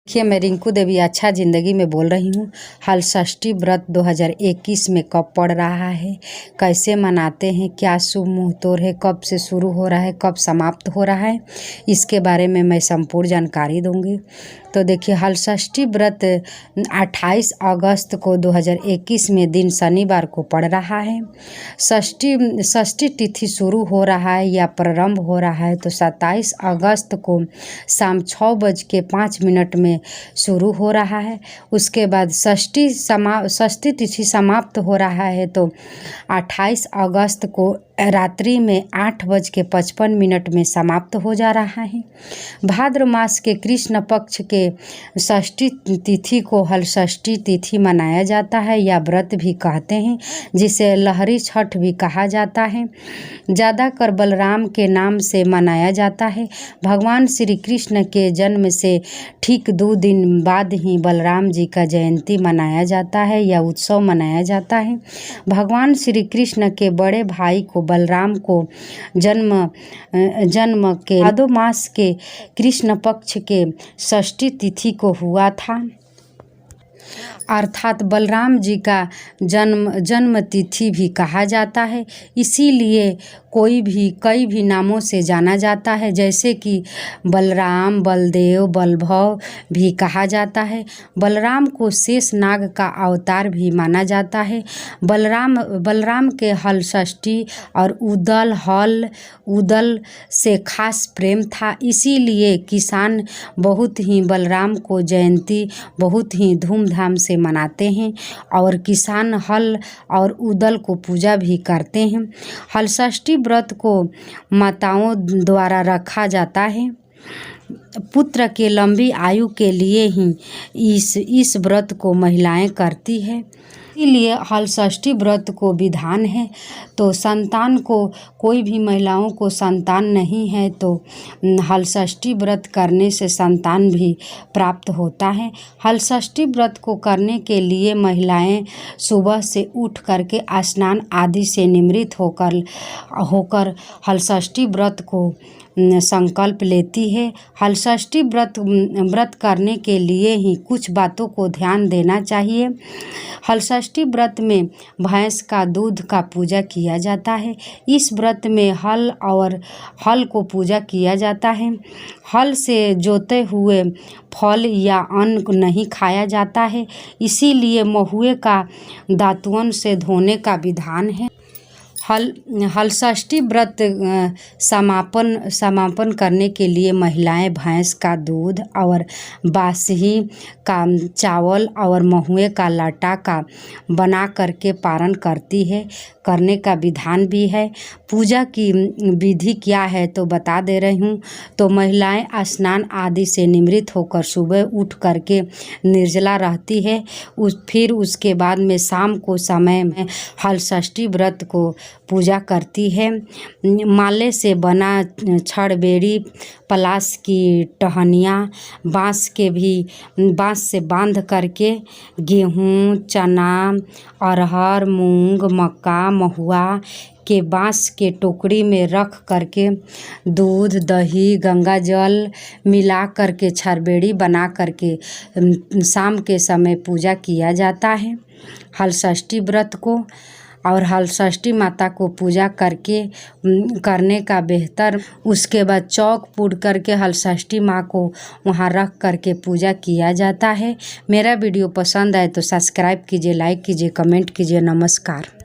देखिए, मैं रिंकू देवी अच्छा ज़िंदगी में बोल रही हूँ। हल षष्ठी व्रत 2021 में कब पड़ रहा है, कैसे मनाते हैं, क्या शुभ मुहूर्त है, कब से शुरू हो रहा है, कब समाप्त हो रहा है, इसके बारे में मैं संपूर्ण जानकारी दूंगी। तो देखिए, हल षष्ठी व्रत 28 अगस्त को 2021 में दिन शनिवार को पड़ रहा है। षष्ठी तिथि शुरू हो रहा है या प्रारंभ हो रहा है तो 27 अगस्त को शाम 6:05 में शुरू हो रहा है। उसके बाद षष्ठी तिथि समाप्त हो रहा है तो 28 अगस्त को रात्रि में 8:55 में समाप्त हो जा रहा है। भाद्र मास के कृष्ण पक्ष के षष्ठी तिथि को हल षष्ठी तिथि मनाया जाता है या व्रत भी कहते हैं, जिसे लहरी छठ भी कहा जाता है। ज़्यादातर बलराम के नाम से मनाया जाता है। भगवान श्री कृष्ण के जन्म से ठीक 2 दिन बाद ही बलराम जी का जयंती मनाया जाता है या उत्सव मनाया जाता है। भगवान श्री कृष्ण के बड़े भाई को बलराम को जन्म के भादो मास के कृष्ण पक्ष के षष्ठी तिथि को हुआ था, अर्थात बलराम जी का जन्म तिथि भी कहा जाता है। इसीलिए कई भी नामों से जाना जाता है, जैसे कि बलराम, बलदेव, बलभव भी कहा जाता है। बलराम को शेष नाग का अवतार भी माना जाता है। बलराम के हल षष्ठी और उदल से खास प्रेम था, इसीलिए किसान बहुत ही बलराम को जयंती बहुत ही धूमधाम से मनाते हैं और किसान हल और उदल को पूजा भी करते हैं। हल षष्ठी व्रत को माताओं द्वारा रखा जाता है। पुत्र के लंबी आयु के लिए ही इस व्रत को महिलाएं करती है। इसीलिए हल षष्ठी व्रत को विधान है तो संतान को, कोई भी महिलाओं को संतान नहीं है तो हल षष्ठी व्रत करने से संतान भी प्राप्त होता है। हल षष्ठी व्रत को करने के लिए महिलाएं सुबह से उठ करके स्नान आदि से निवृत्त होकर हल षष्ठी व्रत को संकल्प लेती है। हल षष्ठी व्रत करने के लिए ही कुछ बातों को ध्यान देना चाहिए। हल षष्ठी व्रत में भैंस का दूध का पूजा किया जाता है। इस व्रत में हल को पूजा किया जाता है। हल से जोते हुए फल या अन्न नहीं खाया जाता है, इसीलिए महुए का दातुन से धोने का विधान है। हल षष्ठी व्रत समापन करने के लिए महिलाएं भैंस का दूध और बासही का चावल और महुए का लाटा का बना करके पारण करने का विधान भी है। पूजा की विधि क्या है तो बता दे रही हूँ। तो महिलाएं स्नान आदि से निवृत्त होकर सुबह उठ करके निर्जला रहती है। फिर उसके बाद में शाम को समय में हल षष्ठी व्रत को पूजा करती है। माले से बना छड़ बेड़ी, पलाश की टहनियाँ, बाँस से बांध करके गेहूँ, चना, अरहर, मूंग, मक्का, महुआ के बाँस के टोकरी में रख करके दूध, दही, गंगा जल मिला करके छरबेड़ी बना करके शाम के समय पूजा किया जाता है हल षष्ठी व्रत को। और हल षष्ठी माता को पूजा करने का बेहतर, उसके बाद चौक पूड़ करके हल षष्ठी माँ को वहाँ रख करके पूजा किया जाता है। मेरा वीडियो पसंद आए तो सब्सक्राइब कीजिए, लाइक कीजिए, कमेंट कीजिए। नमस्कार।